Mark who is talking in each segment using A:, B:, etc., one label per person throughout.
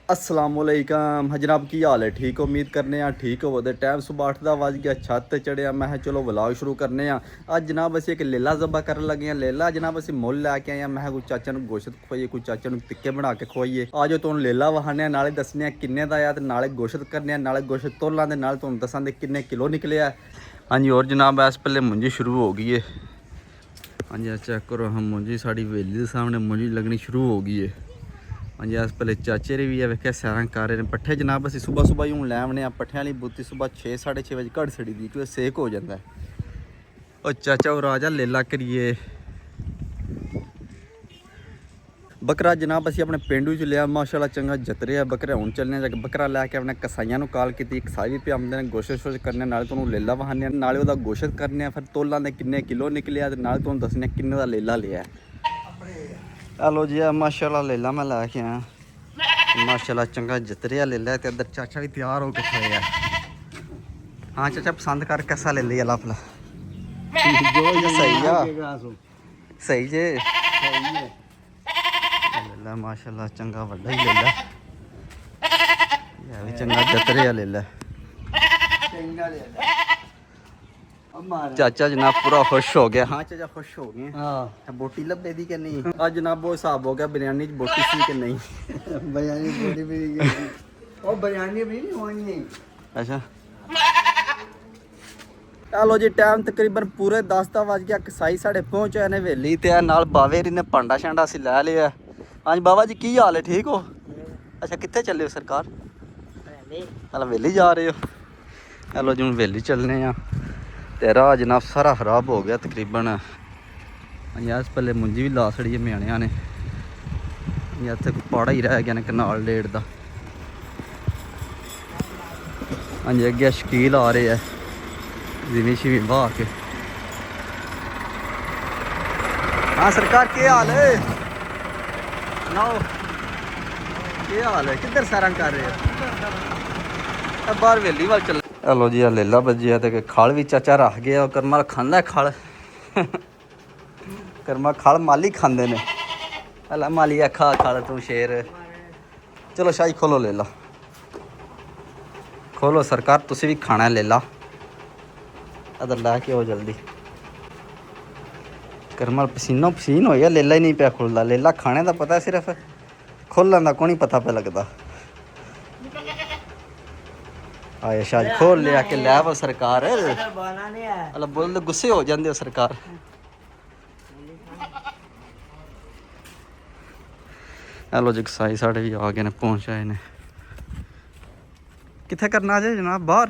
A: असलामुअलैकुम हाँ जनाब की हाल है ठीक उम्मीद करने ठीक हो टाइम सुबह 8 दा वज गया छत ते चढ़िया मैं चलो व्लॉग शुरू करने अज जनाब असी एक लेला ज़बा कर लगे हैं लेला जनाब असी मुल लैके आए मैं कोई चाचा गोश्त खुवाइए कोई चाचा टिक्के बना के खुवाइए आ जाओ तुहानू लेला वहाने नाले दसने किन्ने दा ते नाले गोश्त करने नाले गोश्त तोलां दे नाल तुहानू दसां दे किन्ने किलो निकलिया। हाँ जी और जनाब इस पहले मुंजी शुरू हो गई है। हाँ जी चेक करो हम मुंजी साड़ी वेली के सामने मुंजी लगनी शुरू हो गई है। हाँ जी अस पहले चाचे भी है वेख्या सैर कर रहे हैं पट्ठे जनाब असी सुबह सुबह ही हूँ लै आने पट्ठे वाली बूती सुबह 6 साढ़े 6 बजे घड़ छड़ी दी क्योंकि सेक हो जाता है। और चाचा और आजा लेला करिए बकरा जनाब असी अपने पेंडू च लिया माशाल्लाह चंगा जतरे है बकरे हूँ चलने जाके बकरा लैके अपने कसाइयां कॉल की कसाई भी पे आते हैं गोश्त शोश्त करने नाले तुहानू लेला वहाने नाले वह गोश्त करने फिर तोलां दे किन्ने किलो निकलिया नाले तुहानू दसने किन्ने दा लेला लिया। हेलो जी माशाल्लाह लेला मैं लैके आया माशाल्लाह चंगा जतरिया ले लिया इधर चाचा भी तैयार हो के खड़े है। हाँ चाचा पसंद कर कैसा ले लिया लफला सही है सही जे ले माशाल्लाह चंगा वड्डा ही ले भी चंगा जतरिया ले ला चाचा जनाब पूरा खुश हो गया। हाँ चाचा खुश हो गए। हाँ बोटी लब्बे दी कि नहीं आज जनाब वो हिसाब हो गया बिरयानी बोटी सी कि नहीं बिरयानी बोटी भी और बिरयानी भी नहीं होनी। अच्छा चलो जी टाइम तकरीबन पूरे 10 वज गया कसाई साढ़े पहुंचे ने वेली ते नाल बावेरी ने भांडा शांडा असी लै लिया। हाँ जी बाबा जी की हाल है ठीक हो। अच्छा कितने चले हो सरकार हला वेली जा रहे हो। चलो जी हूँ वेली चलने तेरा जनाब सारा खराब हो गया तकरीबन। अस पहले मुंजी भी ला छड़ी म्याणिया ने इतने पाड़ा ही रह गया कनाल लेट का। हाँ जी अगे शकील आ रहे है जिमी शिवी बहा के। हाँ सरकार क्या हाल है सुनाओ क्या हाल है किधर सैर कर रहे हो बाहर वेली वाल चल। हेलो जी लेला बजिया तो खल भी चाचा रख गया करमा खांदा खल करमा खल माली खांदे ने हला माली खा खल तू शेर। चलो शाही खोलो लेला खोलो सरकार तुसी भी खाना है लेला अदर लैके आओ जल्दी करमा पसीनो पसीन हो गया लेला ही नहीं पिया खुलता लेला खाने का पता सिर्फ खोलन का को नहीं पता पे लगता। आए शायद खोल लिया कि लै वो सरकार अल बोल गुस्से हो जाते हो सरकार। हेलो जी कसाई साढ़े भी आ गए ने पहुँच आए ने कितने करना जे जनाब बाहर।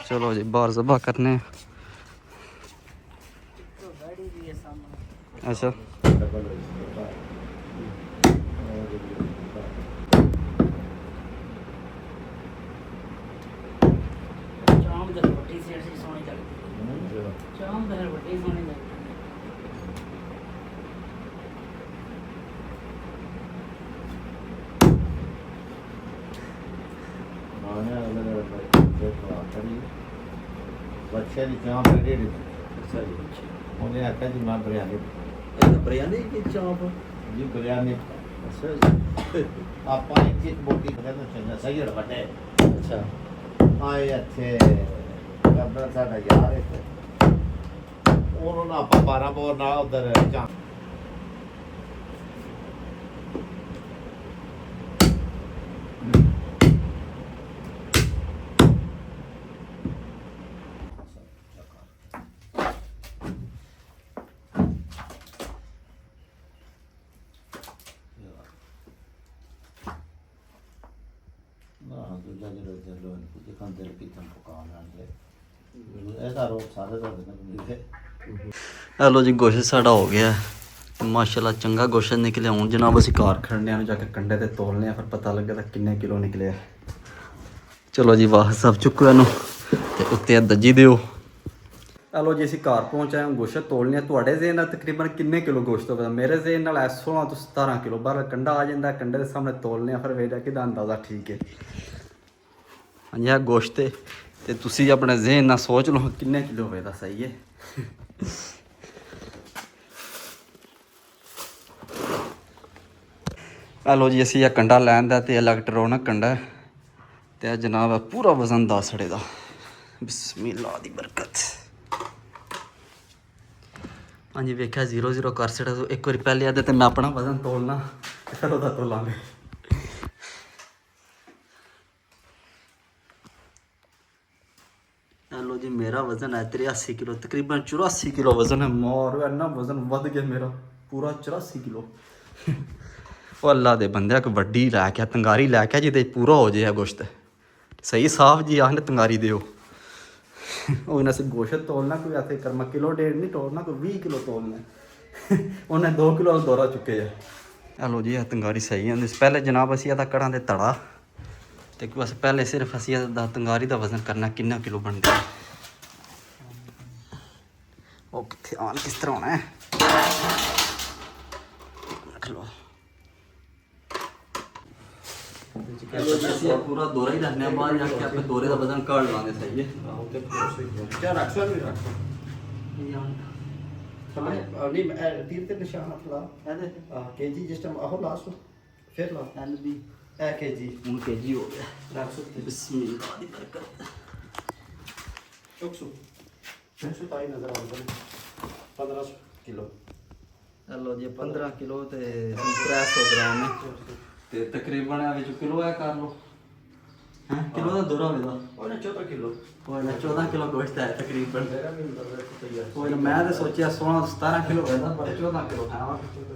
A: चलो जी बाहर ज़बा करने। अच्छा
B: बच्चे की चांप उन्हें आखा जी मैं बिरयानी
A: बिरयानी की चाप
B: जी बिरयानी आप एक चीज बोटी करना चाहिए सही है बटे।
A: अच्छा
B: आए अच्छे कब्र साडा यार है उन्होंने आप 12 बोर ना उधर चांप
A: हेलो जी गोश्त साढ़ा हो गया माशाल्लाह चंगा गोश्त निकलिया हूँ जनाब असी कार खड़ने जाके कंडे ते तोलने फिर पता लगे तो किन्ने किलो निकले। चलो जी वाह सब चुको इनू ते उत्ते दजी दिओ। हेलो जी असी घर पहुँच आए गोश्त तोलने थोड़े जेन तकरीबन किन्ने किलो गोश्त होगा मेरे जेन 16 तो 17 किलो बाहर कंडा आ जाता कंडे के सामने तोलने फिर वेदा कि अंदाजा ठीक है। हाँ जी गोश्त ते तुसी अपने जेन ना सोच लो किन्ने किलो होएगा सही है। ਆ ਲੋ ਜੀ ਅਸੀਂ ਇਹ ਕੰਡਾ ਲੈਣ ਦਾ ਤੇ ਇਲੈਕਟ੍ਰੋਨਿਕ ਕੰਡਾ ਹੈ। ਤੇ ਇਹ ਜਨਾਬ ਹੈ ਪੂਰਾ ਵਜ਼ਨ ਦਾਸੜੇ ਦਾ। ਬਿਸਮਿਲ੍ਲਾ ਦੀ ਬਰਕਤ। ਹਾਂਜੀ ਵੇਖਿਆ 0-0 ਕਰ ਛੜਾ। ਇੱਕ ਵਾਰੀ ਪਹਿਲੇ ਆਦੇ ਤੇ ਮੈਂ ਆਪਣਾ ਵਜ਼ਨ ਤੋਲਣਾ ਫਿਰ ਉਹਦਾ ਤੋਲਾਂਗੇ। ਲੋ ਜੀ ਮੇਰਾ ਵਜ਼ਨ ਹੈ 83 ਕਿਲੋ, ਤਕਰੀਬਨ 84 ਕਿਲੋ ਵਜ਼ਨ ਹੈ। ਮੋਰ ਇੰਨਾ ਵਜ਼ਨ ਵੱਧ ਗਿਆ ਮੇਰਾ ਪੂਰਾ 84 ਕਿਲੋ। ਉਹ ਅੱਲਾ ਦੇ ਬੰਦਿਆ ਇੱਕ ਵੱਡੀ ਲੈ ਕੇ ਤੰਗਾਰੀ ਲੈ ਕੇ ਜਿਹਦੇ ਪੂਰਾ ਹੋ ਜਾਏ ਗੋਸ਼ਤ ਸਹੀ ਸਾਫ ਜੀ ਆਹਨੇ ਤੰਗਾਰੀ ਦਿਓ। ਉਹ ਇਹਨਾਂ ਸੇ ਗੋਸ਼ਤ ਤੋਲਣਾ ਕੋਈ ऐसे कर्मा किलो 1.5 नहीं तोलना, कोई 20 किलो तोलना। उन्हें 2 किलो दौरा चुके है। हेलो जी तंगारी सही है। पहले जनाब असी कड़ा दे तड़ा तो बस पहले सिर्फ असी तंगारी का वजन करना कितना किलो बनता है। वो कितने आन किस तरह होना है रख लो। पूरा दौरा ही रखने बाद जाके अपने दौरे का वजन काट लाने सही है।
B: क्या रख सो नहीं रख नहीं तीर ते निशान ला केजी जिस टाइम आहो लास्ट फिर ला
A: LB
B: ए केजी
A: ਹੁਣ केजी हो गया।
B: रख सो
A: बिस्मिल्लाह दी बरकत।
B: चुक सो फिर सो ताई नजर आ रहा 1500 किलो।
A: चलो जी 15 किलो ते 300 ग्राम है ਤੇ ਤਕਰੀਬਨ ਇਹ ਵਿੱਚ ਕਿਲੋ ਹੈ ਕਰ ਲੋ ਹੈ ਕਿਲੋ ਦਾ ਦੋਰਾ ਹੋਵੇਗਾ।
B: और 14 किलो
A: ਕੋਈ ਨਾ 14 ਕਿਲੋ ਗੋਸ਼ਤ ਹੈ ਤਕਰੀਬਨ।
B: मेरा भी अंदर तैयार
A: ਕੋਈ ਨਾ ਮੈਂ ਤਾਂ ਸੋਚਿਆ 16 17 ਕਿਲੋ ਹੋਵੇਗਾ ਪਰ 14 ਕਿਲੋ ਹੈ।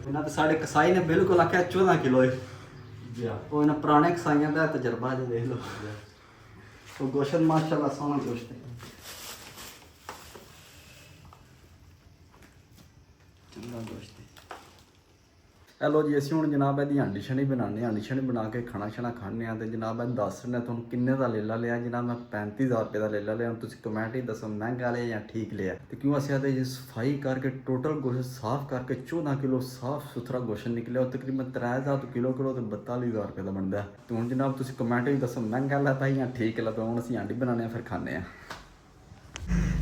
A: ਇਹਨਾਂ ਤੇ ਸਾਡੇ ਕਸਾਈ ਨੇ ਬਿਲਕੁਲ ਆਖਿਆ 14 ਕਿਲੋ ਹੈ। ਕੋਈ ਨਾ ਪੁਰਾਣੇ ਕਸਾਈਆਂ ਦਾ ਤਜਰਬਾ ਜੇ ਦੇਖ ਲਓ। ਉਹ ਗੋਸ਼ਤ ਮਾਸ਼ਾਅੱਲਾ ਸੋਹਣਾ ਗੋਸ਼ਤ ਹੈ ਚੰਗਾ ਗੋਸ਼ਤ। ਹੈਲੋ ਜੀ ਅਸੀਂ ਹੁਣ ਜਨਾਬ ਇਹਦੀ ਹਾਂਡੀ ਛਣੀ ਬਣਾਉਂਦੇ ਹਾਂ। ਹਾਂਡੀ ਛਣੀ ਬਣਾ ਕੇ ਖਾਣਾ ਛਣਾ ਖਾਂਦੇ ਹਾਂ। ਤੇ ਜਨਾਬ ਇਹ ਦੱਸ ਰਿਹਾ ਤੁਹਾਨੂੰ ਕਿੰਨੇ ਦਾ ਲੇਲਾ ਲਿਆ। ਜਨਾਬ ਮੈਂ 35000 ਰੁਪਏ ਦਾ ਲੇਲਾ ਲਿਆ। ਹੁਣ ਤੁਸੀਂ ਕਮੈਂਟ ਹੀ ਦੱਸੋ ਮਹਿੰਗਾ ਲਿਆ ਜਾਂ ਠੀਕ ਲਿਆ। ਤੇ ਕਿਉਂ ਅਸੀਂ ਇਹਦੇ ਜੀ ਸਫਾਈ ਕਰਕੇ ਟੋਟਲ ਗੋਸ਼ਤ ਸਾਫ਼ ਕਰਕੇ 14 ਕਿਲੋ ਸਾਫ਼ ਸੁਥਰਾ ਗੋਸ਼ਤ ਨਿਕਲਿਆ। ਉਹ ਤਕਰੀਬਨ 3000 ਕਿਲੋ ਤੇ 42000 ਰੁਪਏ ਦਾ ਬਣਦਾ। ਤੇ ਹੁਣ ਜਨਾਬ ਤੁਸੀਂ ਕਮੈਂਟ ਹੀ ਦੱਸੋ ਮਹਿੰਗਾ ਲਿਆ ਜਾਂ ਠੀਕ ਲਿਆ। ਹੁਣ ਅਸੀਂ ਹਾਂਡੀ ਬਣਾਉਂਦੇ ਹਾਂ ਫਿਰ ਖਾਂਦੇ ਹਾਂ।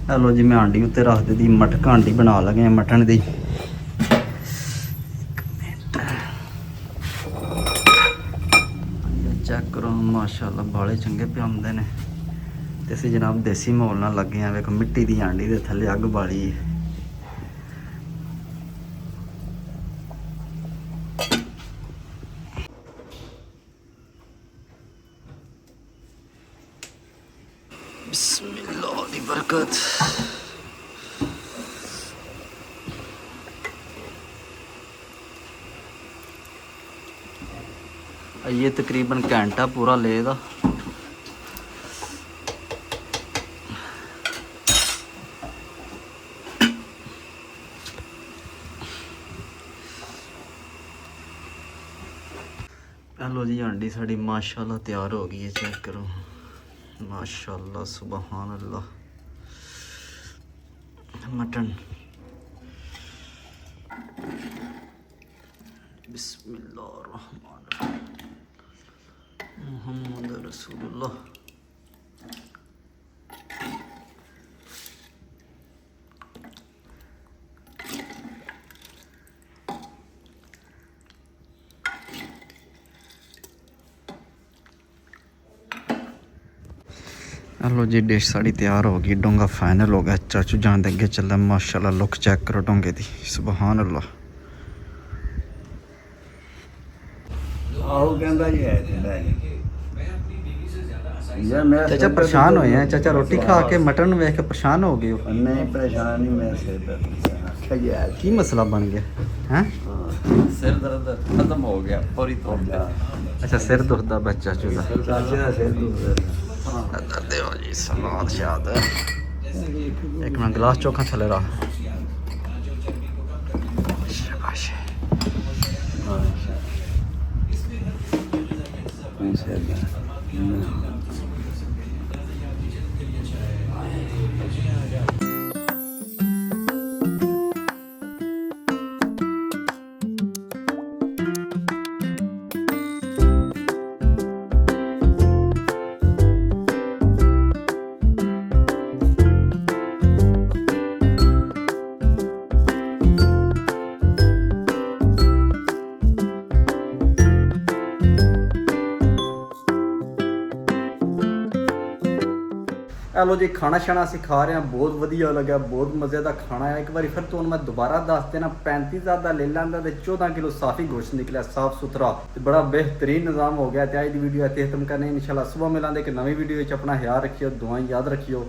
A: ਹੈਲੋ ਜੀ ਮੈਂ ਹਾਂਡੀ ਉੱਤੇ ਰੱਖ ਦਿੱਤੀ ਮਟਕ ਹਾਂਡੀ ਬਣਾ ਲਗੇ ਹਾਂ ਮਟਨ ਦੀ। ਚੈੱਕ ਕਰੋ ਮਾਸ਼ਾਅੱਲਾ ਬਾਲੇ ਚੰਗੇ ਪਏ ਆਉਂਦੇ ਨੇ। ਤੇ ਅਸੀਂ ਜਨਾਬ ਦੇਸੀ ਮਾਹੌਲ ਨਾਲ ਲੱਗੇ ਆ। ਵੇਖੋ ਮਿੱਟੀ ਦੀ ਹਾਂਡੀ ਦੇ ਥੱਲੇ ਅੱਗ ਬਾਲੀ ਹੈ। ਬਿਸਮਿल्लाह ਦੀ ਬਰਕਤ। ये तकरीबन घंटा पूरा लेगा। हेलो जी हांडी साड़ी माशाल्लाह तैयार हो गई है। चेक करो माशाल्लाह सुबहान अल्लाह। मटन बिस्मिल्लाहिर्रहमानिर्रहीम मुहम्मद रसूलुल्लाह। हेलो जी डिश साड़ी तैयार हो गई। डोंगा फाइनल हो गया। चाचू जान दे अगे चल माशाल्लाह लुक चेक करो डोंगे दी सुबहान अल्लाह। चाचा परेशान होए हैं। चाचा रोटी खा के मटन वेख के परेशान हो गए हो।
B: नहीं परेशान नहीं मैं सिर दर्द
A: की मसला बन गया हैं?
B: सिर दर्द खत्म हो गया पूरी तौर पे।
A: अच्छा सिर दुखदा बच्चा चूदा
B: चाचे का सिर
A: देओ जी सलाद शाद। एक मिनट गिलास चोखा थले रहा। ਇਹ ਲੋ ਜੀ ਖਾਣਾ ਛਾਣਾ ਅਸੀਂ ਖਾ ਰਹੇ ਹਾਂ, ਬਹੁਤ ਵਧੀਆ ਲੱਗਿਆ, ਬਹੁਤ ਮਜ਼ੇ ਦਾ ਖਾਣਾ ਹੈ। ਇੱਕ ਵਾਰੀ ਫਿਰ ਤੁਹਾਨੂੰ ਮੈਂ ਦੁਬਾਰਾ ਦੱਸ ਦੇਣਾ 35,000 ਦਾ ਲੈ ਲੈਂਦਾ ਤੇ 14 ਕਿਲੋ ਸਾਫੀ ਗੋਸ਼ਤ ਨਿਕਲਿਆ, ਸਾਫ ਸੁਥਰਾ ਤੇ ਬੜਾ ਬਿਹਤਰੀਨ ਨਿਜ਼ਾਮ ਹੋ ਗਿਆ। ਤੇ ਅੱਜ ਦੀ ਵੀਡੀਓ ਇੱਥੇ ਖਤਮ ਕਰਨੀ, ਇਨਸ਼ਾਅੱਲਾ ਸੁਬਹ ਮਿਲਾਂਗੇ ਇੱਕ ਨਵੀਂ ਵੀਡੀਓ ਵਿੱਚ। ਆਪਣਾ ਖਿਆਲ ਰੱਖਿਓ, ਦੁਆਵਾਂ ਯਾਦ ਰੱਖਿਓ।